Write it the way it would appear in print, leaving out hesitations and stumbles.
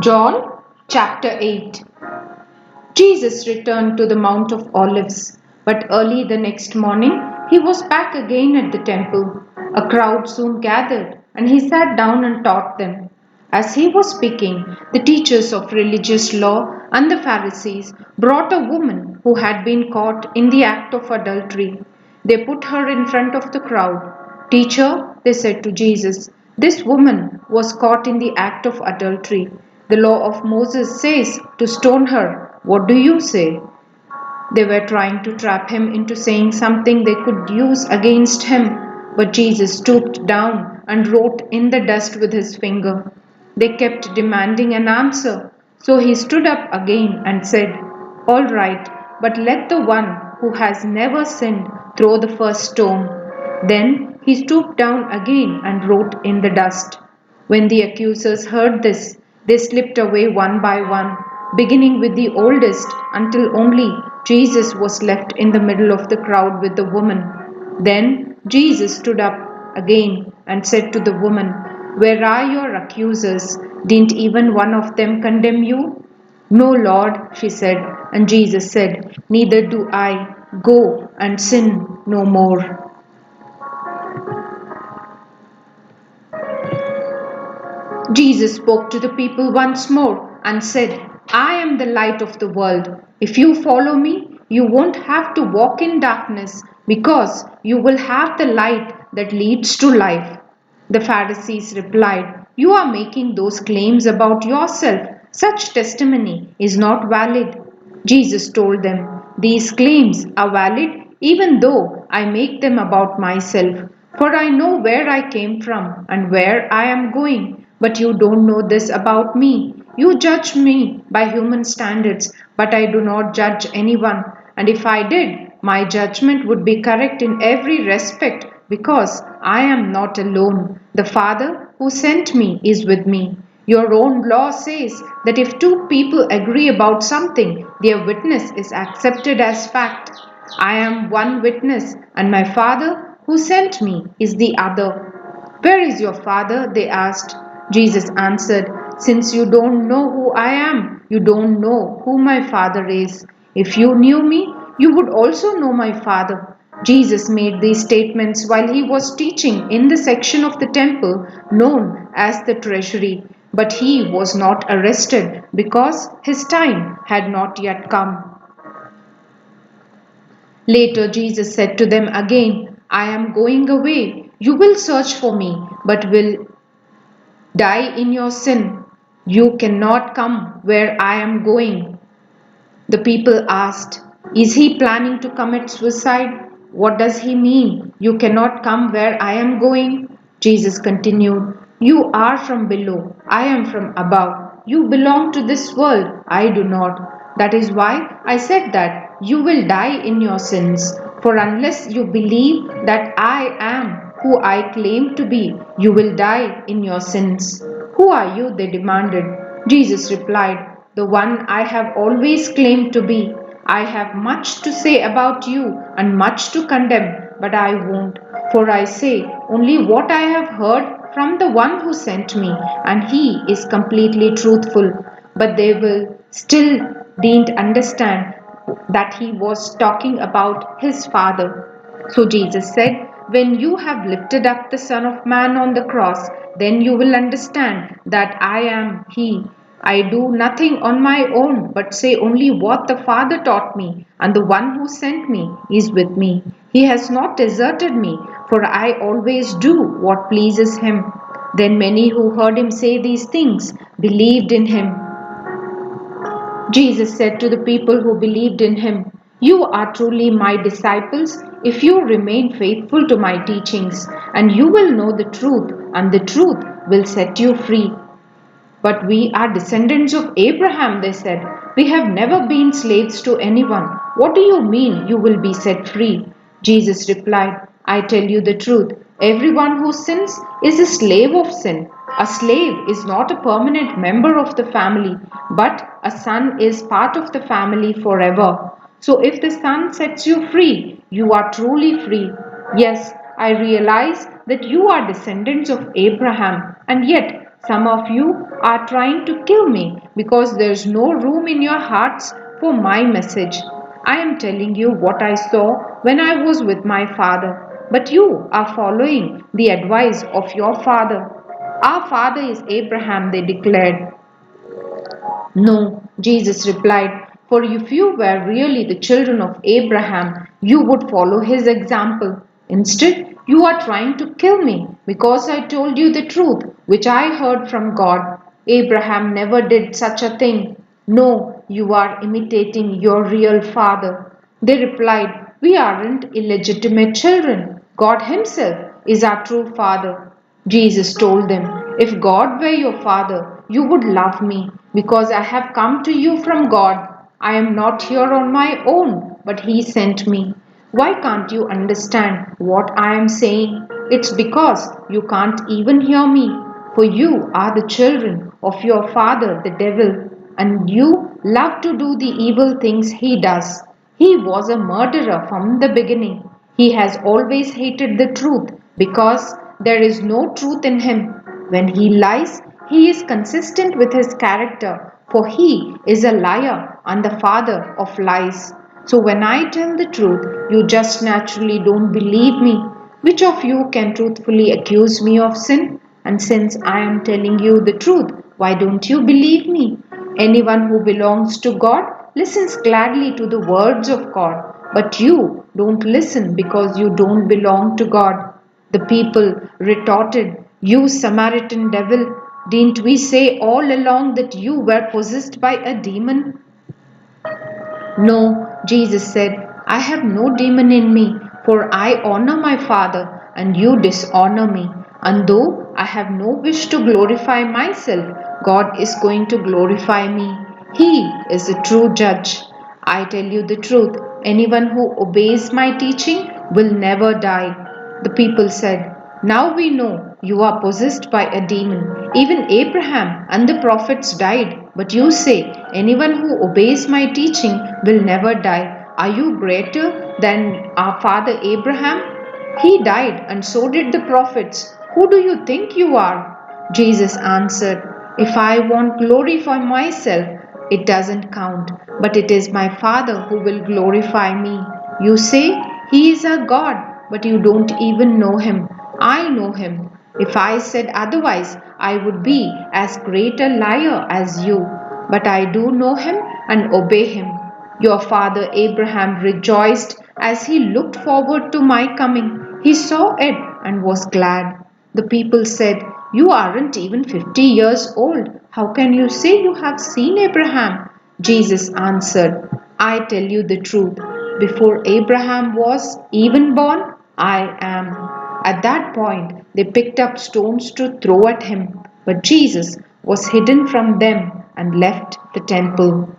John chapter 8. Jesus returned to the Mount of Olives, but early the next morning he was back again at the temple. A crowd soon gathered, and he sat down and taught them. As he was speaking, the teachers of religious law and the Pharisees brought a woman who had been caught in the act of adultery. They put her in front of the crowd. "Teacher," they said to Jesus, "this woman was caught in the act of adultery. The law of Moses says to stone her. What do you say?" They were trying to trap him into saying something they could use against him, but Jesus stooped down and wrote in the dust with his finger. They kept demanding an answer, so he stood up again and said, "All right, but let the one who has never sinned throw the first stone." Then he stooped down again and wrote in the dust. When the accusers heard this, they slipped away one by one, beginning with the oldest, until only Jesus was left in the middle of the crowd with the woman. Then Jesus stood up again and said to the woman, "Where are your accusers? Didn't even one of them condemn you?" "No, Lord," she said, and Jesus said, "Neither do I. Go and sin no more." Jesus spoke to the people once more and said, "I am the light of the world. If you follow me, you won't have to walk in darkness because you will have the light that leads to life." The Pharisees replied, "You are making those claims about yourself. Such testimony is not valid." Jesus told them, "These claims are valid even though I make them about myself, for I know where I came from and where I am going. But you don't know this about me. You judge me by human standards, but I do not judge anyone. And if I did, my judgment would be correct in every respect because I am not alone. The Father who sent me is with me. Your own law says that if two people agree about something, their witness is accepted as fact. I am one witness, and my Father who sent me is the other." "Where is your Father?" they asked. Jesus answered, "Since you don't know who I am, you don't know who my Father is. If you knew me, you would also know my Father." Jesus made these statements while he was teaching in the section of the temple known as the treasury, but he was not arrested because his time had not yet come. Later, Jesus said to them again, "I am going away. You will search for me, but will die in your sin. You cannot come where I am going." The people asked, "Is he planning to commit suicide? What does he mean? You cannot come where I am going?" Jesus continued, "You are from below. I am from above. You belong to this world. I do not. That is why I said that you will die in your sins. For unless you believe that I am who I claim to be, you will die in your sins." "Who are you?" they demanded. Jesus replied, "The one I have always claimed to be. I have much to say about you and much to condemn, but I won't, for I say only what I have heard from the one who sent me, and he is completely truthful." But they will still didn't understand that he was talking about his Father. So Jesus said, "When you have lifted up the Son of Man on the cross, then you will understand that I am He. I do nothing on my own, but say only what the Father taught me, and the one who sent me is with me. He has not deserted me, for I always do what pleases Him." Then many who heard him say these things believed in him. Jesus said to the people who believed in him, "You are truly my disciples if you remain faithful to my teachings, and you will know the truth, and the truth will set you free." "But we are descendants of Abraham," they said. "We have never been slaves to anyone. What do you mean you will be set free?" Jesus replied, "I tell you the truth. Everyone who sins is a slave of sin. A slave is not a permanent member of the family, but a son is part of the family forever. So if the Son sets you free, you are truly free. Yes, I realize that you are descendants of Abraham, and yet Some of you are trying to kill me because there's no room in your hearts for my message. I am telling you what I saw when I was with my father, but you are following the advice of your father. Our father is Abraham, they declared. No, Jesus replied, for if you were really the children of Abraham, you would follow his example. Instead, you are trying to kill me because I told you the truth, which I heard from God. Abraham never did such a thing. No, you are imitating your real father. They replied, we aren't illegitimate children. God Himself is our true father. Jesus told them, if God were your father, you would love me because I have come to you from God. I am not here on my own, but He sent me. Why can't you understand what I am saying? It's because you can't even hear me. For you are the children of your father, the devil, and you love to do the evil things he does. He was a murderer from the beginning. He has always hated the truth because there is no truth in him. When he lies, he is consistent with his character, for he is a liar and the father of lies. So when I tell the truth, you just naturally don't believe me. Which of you can truthfully accuse me of sin? And since I am telling you the truth, why don't you believe me? Anyone who belongs to God listens gladly to the words of God, but you don't listen because you don't belong to God. The people retorted, you Samaritan devil, didn't we say all along that you were possessed by a demon? No, Jesus said, I have no demon in me, for I honor my Father, and you dishonor me. And though I have no wish to glorify myself, God is going to glorify me. He is the true judge. I tell you the truth, anyone who obeys my teaching will never die. The people said, now we know you are possessed by a demon. Even Abraham and the prophets died, but you say, anyone who obeys my teaching will never die. Are you greater than our father Abraham? He died, and so did the prophets. Who do you think you are? Jesus answered, if I want glory for myself, it doesn't count, but it is my Father who will glorify me. You say, He is a God, but you don't even know Him. I know Him. If I said otherwise, I would be as great a liar as you. But I do know Him and obey Him. Your father Abraham rejoiced as he looked forward to my coming. He saw it and was glad. The people said, you aren't even 50 years old. How can you say you have seen Abraham? Jesus answered, I tell you the truth. Before Abraham was even born, I am. At that point, they picked up stones to throw at him. But Jesus was hidden from them and left the temple.